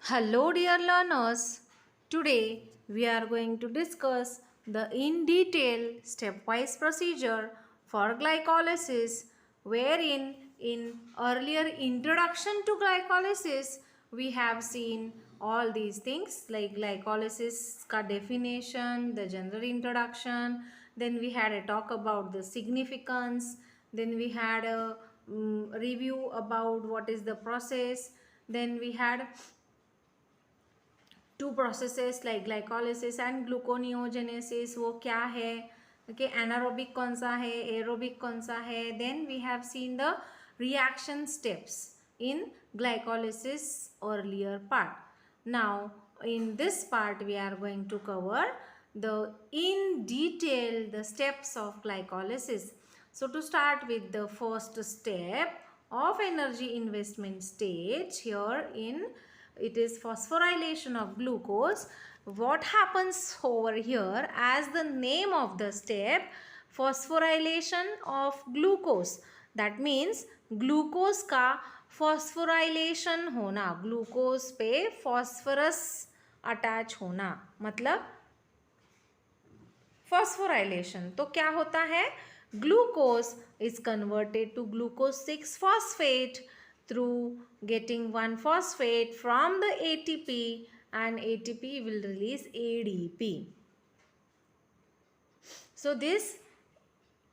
Hello, dear learners. Today we are going to discuss the in detail stepwise procedure for glycolysis, wherein in earlier introduction to glycolysis we have seen all these things like glycolysis ka definition, the general introduction, then we had a talk about the significance, then we had a review about what is the process, then we had two processes like glycolysis and gluconeogenesis वो क्या है okay anaerobic कौन सा है aerobic कौन सा है then we have seen the reaction steps in glycolysis earlier part now in this part we are going to cover the in detail the steps of glycolysis. So to start with the first step of energy investment stage, here in it is phosphorylation of glucose. What happens over here, as the name of the step, phosphorylation of glucose, that means glucose का phosphorylation होना, glucose पे phosphorus attach होना, मतलब phosphorylation. तो क्या होता है, glucose is converted to glucose 6 phosphate through getting one phosphate from the ATP, and ATP will release ADP. So this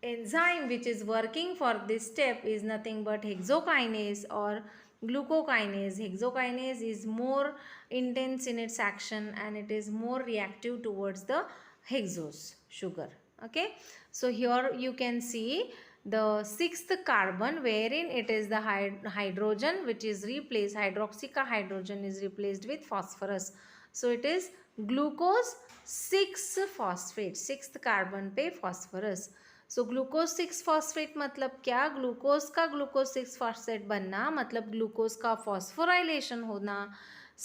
enzyme which is working for this step is nothing but hexokinase or glucokinase. Hexokinase is more intense in its action and it is more reactive towards the hexose sugar. Okay, so here you can see the sixth carbon wherein it is the hydrogen which is replaced, hydroxy ka hydrogen is replaced with phosphorus. So it is glucose 6 phosphate, sixth carbon पे phosphorus. So glucose 6 phosphate मतलब क्या, glucose का glucose 6 phosphate बनना मतलब glucose का phosphorylation होना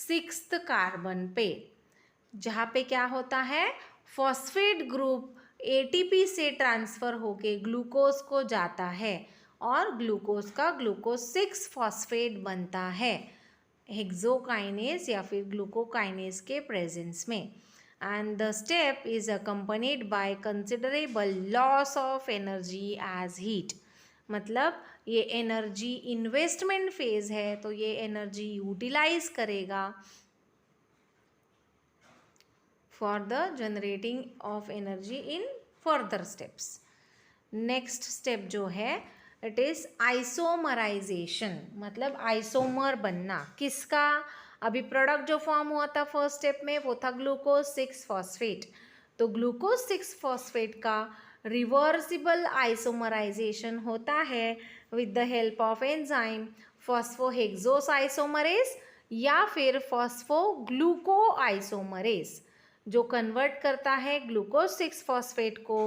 sixth carbon पे, जहाँ पे क्या होता है फॉस्फेट ग्रुप एटीपी से ट्रांसफ़र होके ग्लूकोज को जाता है और ग्लूकोज का ग्लूकोज 6 फॉस्फेट बनता है हेक्सोकाइनेज या फिर ग्लूकोकाइनेज के प्रेजेंस में. And the step is accompanied by considerable loss of energy as heat. मतलब ये एनर्जी इन्वेस्टमेंट फेज है तो ये एनर्जी यूटिलाइज करेगा for the generating of energy in further steps. Next step जो है इट इज़ आइसोमराइजेशन, मतलब आइसोमर बनना किसका, अभी प्रोडक्ट जो फॉर्म हुआ था फर्स्ट स्टेप में वो था ग्लूकोज 6 फॉस्फेट, तो ग्लूकोज 6 फॉस्फेट का रिवर्सिबल आइसोमराइजेशन होता है with the help of enzyme phosphohexose isomerase या फिर फॉस्फोग्लूको आइसोमरेज, जो कन्वर्ट करता है ग्लूकोज 6 फॉस्फेट को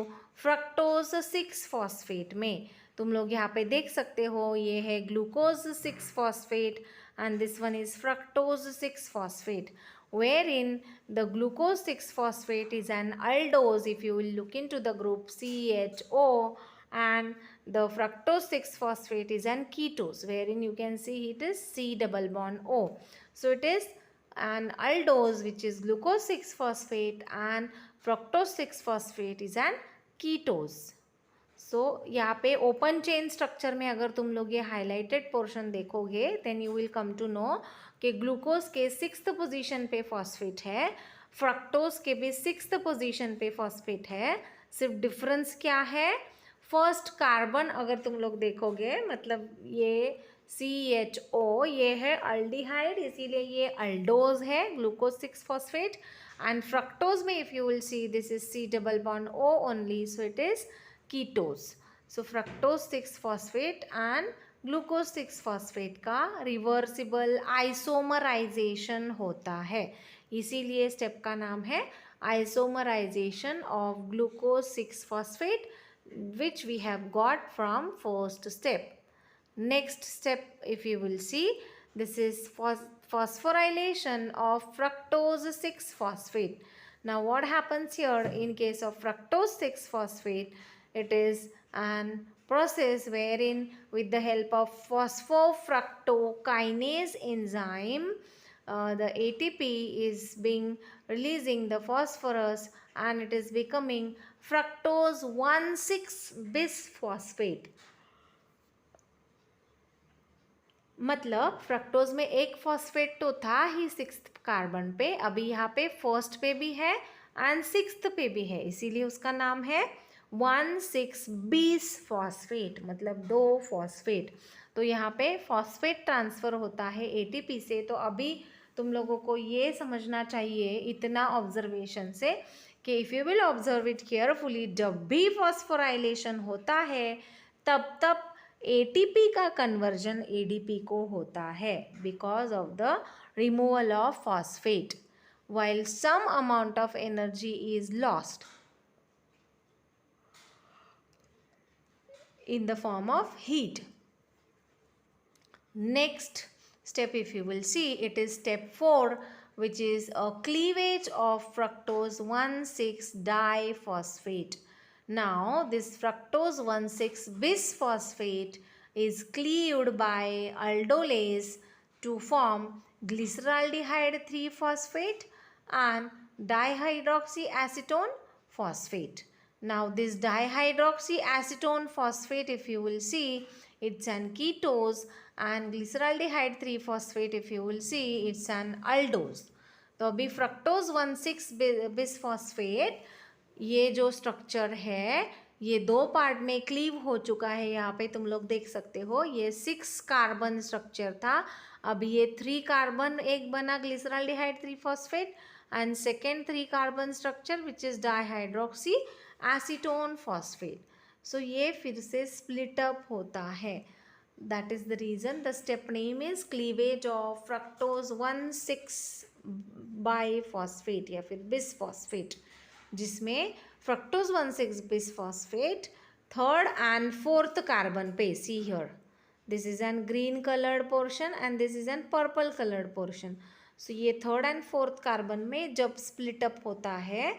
फ्रक्टोज 6 फॉस्फेट में. तुम लोग यहाँ पे देख सकते हो ये है glucose 6 phosphate and this one is fructose 6 phosphate, wherein the glucose 6 phosphate is an aldose if you will look into the group CHO, and the fructose 6 phosphate is an ketose wherein you can see it is C double bond O. So it is an aldose which is glucose 6 phosphate and fructose 6 phosphate is an ketose. सो यहाँ पे open chain structure में अगर तुम लोग ये highlighted portion देखोगे then you will come to know कि glucose के सिक्स्थ पोजीशन पे फॉस्फेट है, फ्रक्टोज के भी सिक्स्थ पोजीशन पे फॉस्फेट है. सिर्फ डिफरेंस क्या है, फर्स्ट कार्बन अगर तुम लोग देखोगे मतलब ये CHO ये है अल्डिहाइड इसीलिए ये अल्डोज है ग्लूकोज 6 फॉस्फेट, एंड फ्रक्टोज में if you will see this is C double bond O only, so it is ketose. So fructose 6 phosphate and glucose 6 phosphate का रिवर्सिबल आइसोमराइजेशन होता है, इसीलिए स्टेप का नाम है isomerisation of glucose 6 phosphate which we have got from first step. Next step if you will see this is phosphorylation of fructose 6 phosphate. Now what happens here in case of fructose 6 phosphate, it is an process wherein with the help of phosphofructokinase enzyme the ATP is being releasing the phosphorus and it is becoming fructose 1,6-bisphosphate. मतलब fructose में एक phosphate तो था ही sixth carbon पे, अभी यहाँ पे first पे भी है एंड सिक्स्थ पे भी है, इसीलिए उसका नाम है 1,6-bisphosphate, मतलब 2 फॉस्फेट. तो यहाँ पे फॉस्फेट ट्रांसफ़र होता है एटीपी से. तो अभी तुम लोगों को ये समझना चाहिए इतना ऑब्जर्वेशन से कि if you will observe it carefully, जब भी फॉस्फोराइलेशन होता है तब एटीपी का कन्वर्जन एडीपी को होता है because of the removal of phosphate, while some amount of energy is lost in the form of heat. Next step, if you will see, it is step 4, which is a cleavage of fructose 1,6-diphosphate. Now this fructose 1,6-bisphosphate is cleaved by aldolase to form glyceraldehyde 3-phosphate and dihydroxyacetone phosphate. Now this dihydroxyacetone phosphate, if you will see, it's an ketose, and glyceraldehyde 3-phosphate, if you will see, it's an aldose. तो अभी fructose 1,6-bisphosphate ये जो structure है ये 2 part में cleave हो चुका है. यहाँ पे तुम लोग देख सकते हो ये 6 कार्बन स्ट्रक्चर था, अभी ये 3 कार्बन एक बना glyceraldehyde 3-phosphate and second 3 carbon structure which is dihydroxyacetone phosphate. So ये फिर से स्प्लिट अप होता है. That is the reason the step name is cleavage of fructose 1,6-biphosphate या फिर बिसफॉस्फेट, जिसमें fructose 1,6-bisphosphate 3rd and 4th carbon पे. See here, this is an green coloured portion and this is an purple coloured portion. So ये 3rd and 4th carbon में जब split up होता है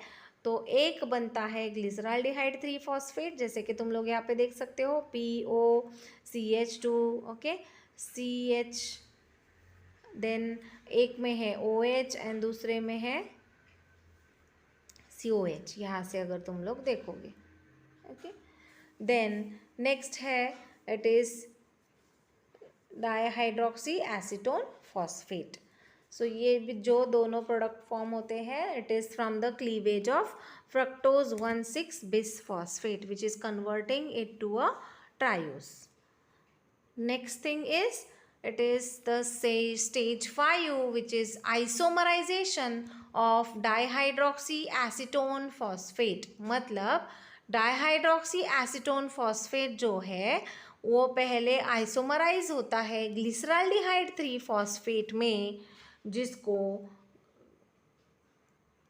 तो एक बनता है ग्लिसरॉल्डिहाइड 3-phosphate, जैसे कि तुम लोग यहाँ पे देख सकते हो POCH2, ओके, CH, देन एक में है OH एंड दूसरे में है COH, यहाँ से अगर तुम लोग देखोगे, ओके. देन नेक्स्ट है it is dihydroxyacetone phosphate. So ये जो दोनों प्रोडक्ट फॉर्म होते हैं it is from the cleavage of fructose 1,6-bisphosphate which is converting it to a triose. Next thing is it is the stage 5 which is isomerization of dihydroxyacetone phosphate. मतलब डाइहाइड्रोक्सीएसीटोन phosphate जो है वो पहले आइसोमराइज होता है glyceraldehyde 3-phosphate में, जिसको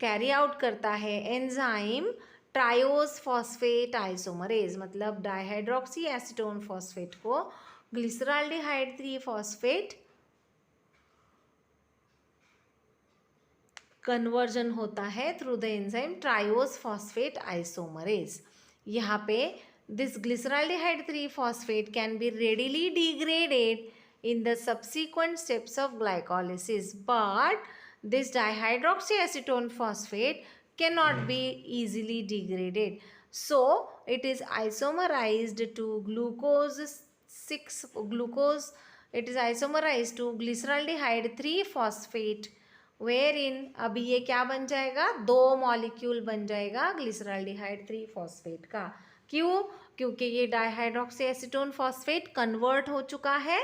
carry out करता है एंजाइम ट्रायोस फॉस्फेट आइसोमरेज. मतलब डाइहाइड्रोक्सीएसीटोन फॉस्फेट को ग्लिसरॉल्डिहाइड 3-phosphate कन्वर्जन होता है through the enzyme triose phosphate isomerase. यहाँ पे this glyceraldehyde 3-phosphate can be readily degraded in the subsequent steps of glycolysis, but this dihydroxyacetone phosphate cannot be easily degraded, so it is isomerized to it is isomerized to glyceraldehyde 3-phosphate, wherein अभी ये क्या बन जाएगा, 2 molecule बन जाएगा glyceraldehyde 3-phosphate का. क्यों? क्योंकि ये डाइहाइड्रोक्सीएसीटोन फॉस्फेट कन्वर्ट हो चुका है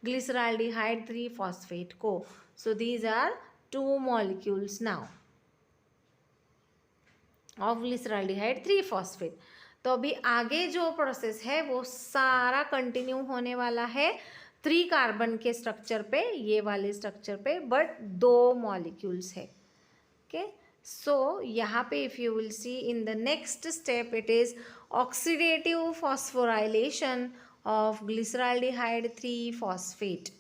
ग्लिसरॉल्डिहाइड 3-phosphate को. So these are 2 molecules now of glyceraldehyde 3-phosphate. तो अभी आगे जो प्रोसेस है वो सारा कंटिन्यू होने वाला है 3 कार्बन के स्ट्रक्चर पे, ये वाले स्ट्रक्चर पे, बट 2 मॉलिक्यूल्स है. ओके, सो यहाँ पे if you will see in the next step it is oxidative phosphorylation of glyceraldehyde 3-phosphate.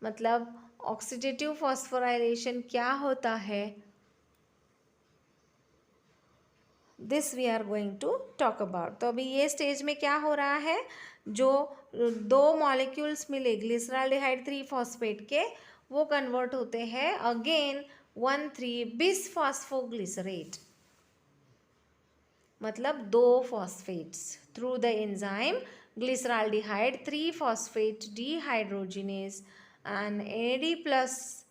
मतलब ऑक्सीडेटिव फॉस्फोराइलेशन क्या होता है, this we are going to talk about. तो अभी ये स्टेज में क्या हो रहा है, जो 2 मॉलिक्यूल्स मिले ग्लिसरॉल्डिहाइड 3-phosphate के वो कन्वर्ट होते हैं अगेन 1,3-बिसफॉस्फोग्लिसरेट, मतलब 2 phosphates through the enzyme glyceraldehyde 3-phosphate dehydrogenase, and NAD plus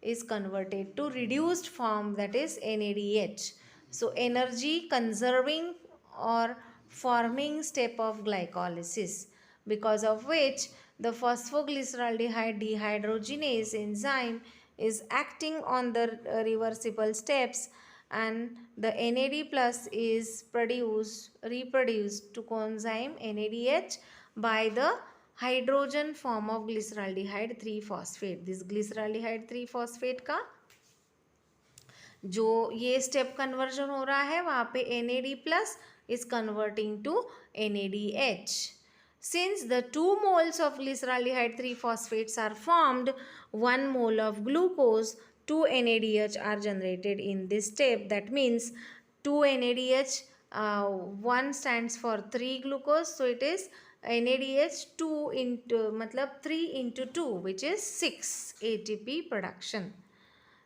is converted to reduced form, that is NADH. So energy conserving or forming step of glycolysis, because of which the phosphoglyceraldehyde dehydrogenase enzyme is acting on the reversible steps, and the NAD plus is reproduced to coenzyme NADH by the hydrogen form of glyceraldehyde 3-phosphate. This glyceraldehyde 3-phosphate का जो ये step conversion हो रहा है वहाँ पे NAD plus is converting to NADH. Since the 2 moles of glyceraldehyde 3-phosphates are formed, 1 mole of glucose, 2 NADH are generated in this step. That means 2 NADH, 1 stands for 3 glucose, so it is NADH 2 into मतलब 3 into 2, which is 6 ATP production.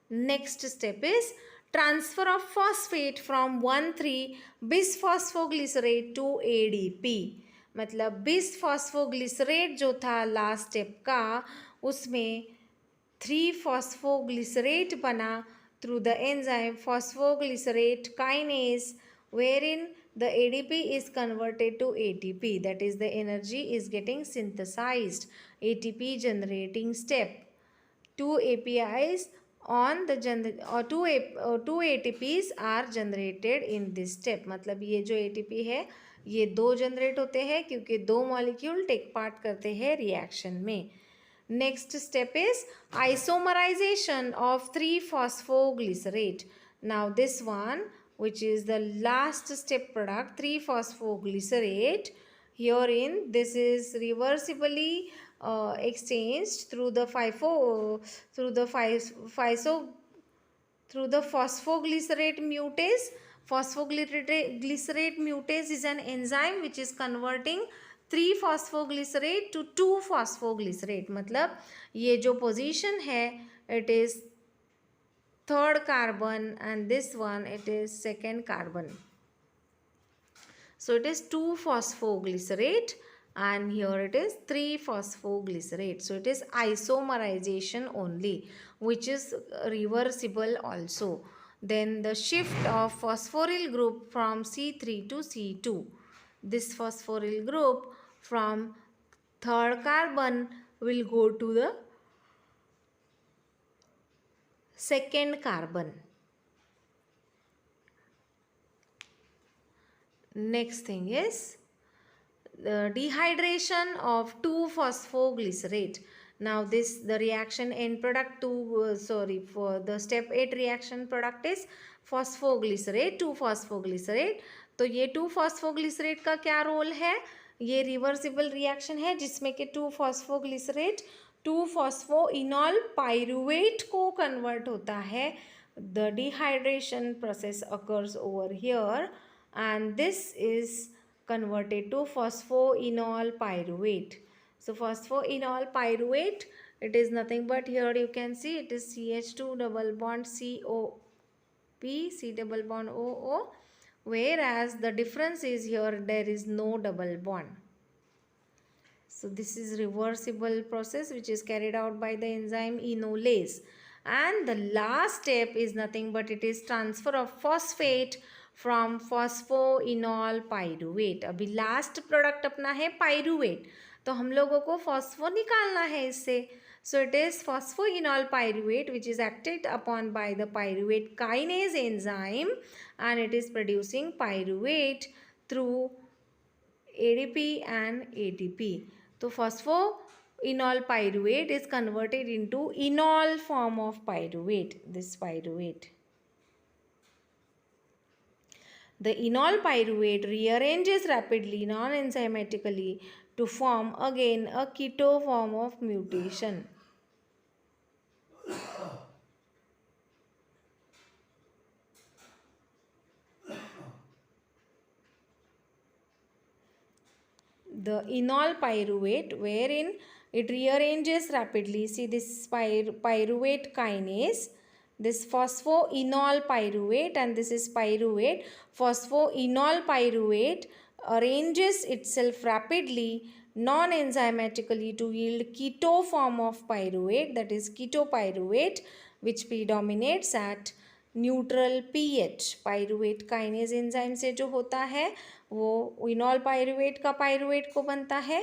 Next step is transfer of phosphate from 1,3-bisphosphoglycerate to ADP. मतलब bisphosphoglycerate जो था last step का, उसमें 3-phosphoglycerate बना through the enzyme phosphoglycerate kinase, wherein the ADP is converted to ATP, that is the energy is getting synthesized, ATP generating step. 2 APIs on the two ATPs are generated in this step. मतलब ये जो ATP है ये 2 generate होते हैं क्योंकि 2 molecule take part करते हैं रिएक्शन में. Next step is isomerization of 3-phosphoglycerate. Now this one, which is the last step product, 3-phosphoglycerate, herein this is reversibly exchanged through the phosphoglycerate mutase. Phosphoglycerate mutase is an enzyme which is converting 3-phosphoglycerate to 2-phosphoglycerate. मतलब ये जो position है it is 3rd carbon and this one it is 2nd carbon. So it is 2-phosphoglycerate and here it is 3-phosphoglycerate. So it is isomerization only, which is reversible also. Then the shift of phosphoryl group from C3 to C2. This phosphoryl group from 3rd carbon will go to the 2nd carbon. Next thing is the dehydration of 2-phosphoglycerate. Now this the reaction end product for the step 8 reaction product is phosphoglycerate, 2-phosphoglycerate. तो ये 2-phosphoglycerate का क्या role है? ये reversible reaction है जिसमें कि 2-phosphoglycerate 2-phosphoenol pyruvate को कन्वर्ट होता है. The dehydration process occurs over here and this is converted to phosphoenol pyruvate. So phosphoenol pyruvate, it is nothing but here you can see it is CH2 double bond COP, C double bond OO, whereas the difference is here there is no double bond. So this is reversible process which is carried out by the enzyme enolase. And the last step is nothing but it is transfer of phosphate from phosphoenol pyruvate. अभी last product अपना है pyruvate, तो हम लोगों को phospho निकालना है इससे. So it is phosphoenol pyruvate which is acted upon by the pyruvate kinase enzyme and it is producing pyruvate through ADP and ATP. So phosphoenol pyruvate is converted into enol form of pyruvate, this pyruvate. The enol pyruvate rearranges rapidly non-enzymatically to form again a keto form of mutation. The enol pyruvate, wherein it rearranges rapidly. See this pyruvate kinase, this phosphoenol pyruvate, and this is pyruvate. Phosphoenol pyruvate arranges itself rapidly non-enzymatically to yield keto form of pyruvate, that is ketopyruvate, which predominates at neutral pH. Pyruvate kinase enzyme से जो होता है वो इनॉल pyruvate का pyruvate को बनता है,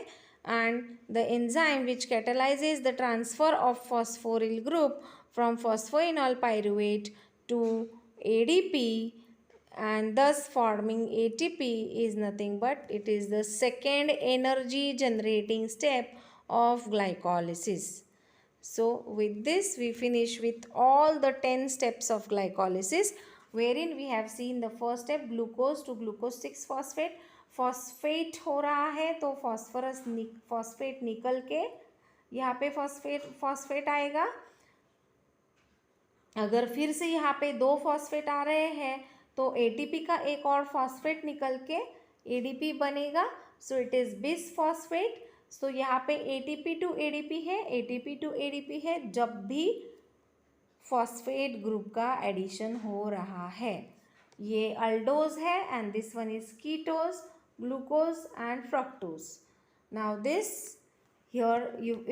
and the enzyme which catalyses the transfer of phosphoryl group from phosphoenolpyruvate to ADP and thus forming ATP is nothing but it is the second energy generating step of glycolysis. So with this we finish with all the 10 steps of glycolysis, wherein we have seen the first step glucose to glucose 6 phosphate. Phosphate हो रहा है तो phosphate निकल के यहाँ पे phosphate आएगा. अगर फिर से यहाँ पे 2 फॉस्फेट आ रहे हैं तो एटीपी का एक और फॉस्फेट निकल के एडीपी बनेगा. So it is bisphosphate. So यहाँ पे एटीपी टू एडीपी है, एटीपी टू एडीपी है जब भी फॉस्फेट ग्रुप का एडिशन हो रहा है. ये अल्डोज है and this one is कीटोज, glucose and fructose. Now this here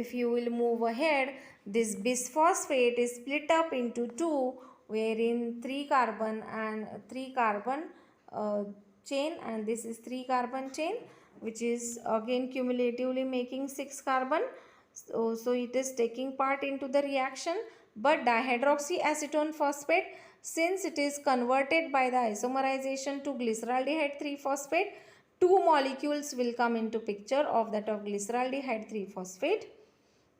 if you will move ahead, this bisphosphate is split up into 2, wherein 3 carbon and 3 carbon chain, and this is 3 carbon chain which is again cumulatively making 6 carbon. So it is taking part into the reaction, but dihydroxyacetone phosphate, since it is converted by the isomerization to glyceraldehyde 3 phosphate, 2 molecules will come into picture of that of glyceraldehyde 3 phosphate,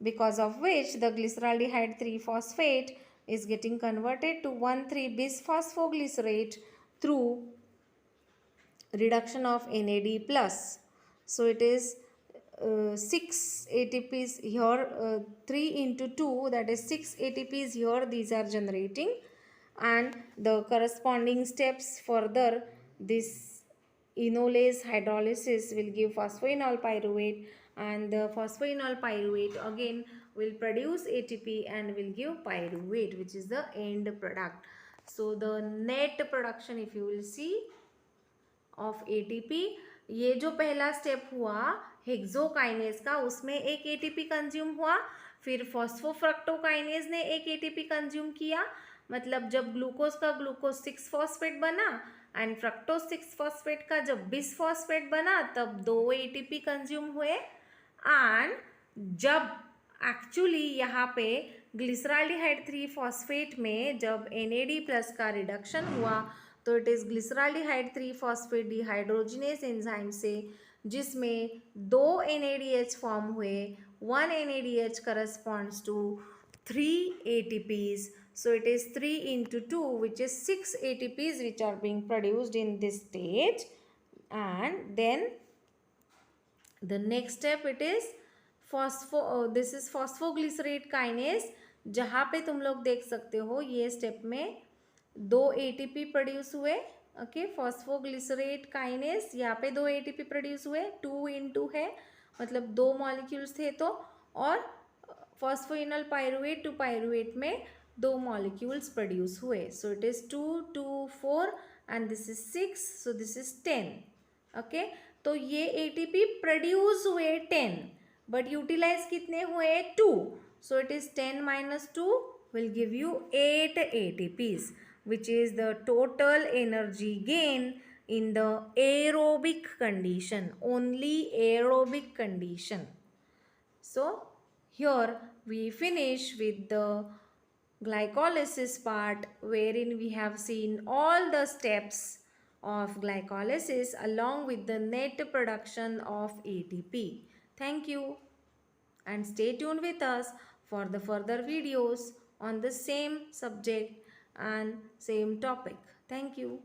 because of which the glyceraldehyde 3 phosphate is getting converted to 1,3 bisphosphoglycerate through reduction of NAD plus. So it is 6 ATPs here, 3 into 2, that is 6 ATPs here, these are generating, and the corresponding steps further, this enolase hydrolysis will give phosphoenol pyruvate, and the phosphoenol pyruvate again will produce ATP and will give pyruvate, which is the end product. So the net production if you will see of ATP, ये जो पहला step हुआ hexokinase का, उसमें एक ATP consume हुआ, फिर फॉस्फोफ्रक्टोकाइनेज ने एक ATP कंज्यूम किया, मतलब जब ग्लूकोज का ग्लूकोज 6 फॉस्फेट बना एंड फ्रक्टोज 6 फॉस्फेट का जब बिस फॉस्फेट बना तब 2 ATP कंज्यूम हुए, एंड जब एक्चुअली यहाँ पे ग्लिसराल्डिहाइड 3 फॉस्फेट में जब NAD प्लस का रिडक्शन हुआ तो it is glyceraldehyde 3 phosphate dehydrogenase enzyme से, जिसमें 2 NADH फॉर्म हुए, 1 NADH corresponds to 3 ATPs. So it is 3 into 2, which is 6 ATPs which are being produced in this stage. And then the next step it is this is phosphoglycerate kinase, जहाँ पे तुम लोग देख सकते हो ये step में 2 ATP प्रोड्यूस हुए. ओके, फॉस्फोग्लिसरेट काइनेस यहाँ पे 2 ATP प्रोड्यूस हुए, 2 into है मतलब 2 मॉलिक्यूल्स थे तो, और फॉस्फोइनल पायरुवेट टू पायरुवेट में 2 मॉलिक्यूल्स प्रोड्यूस हुए. सो it is 2, 2, 4 and this is 6, so this is 10. Okay, तो ये ATP प्रोड्यूस हुए 10, बट यूटिलाइज कितने हुए 2. So it is 10 minus 2 will give you 8 ATPs, which is the total energy gain in the aerobic condition, only aerobic condition. So here we finish with the glycolysis part, wherein we have seen all the steps of glycolysis along with the net production of ATP. Thank you, and stay tuned with us for the further videos on the same subject and same topic. Thank you.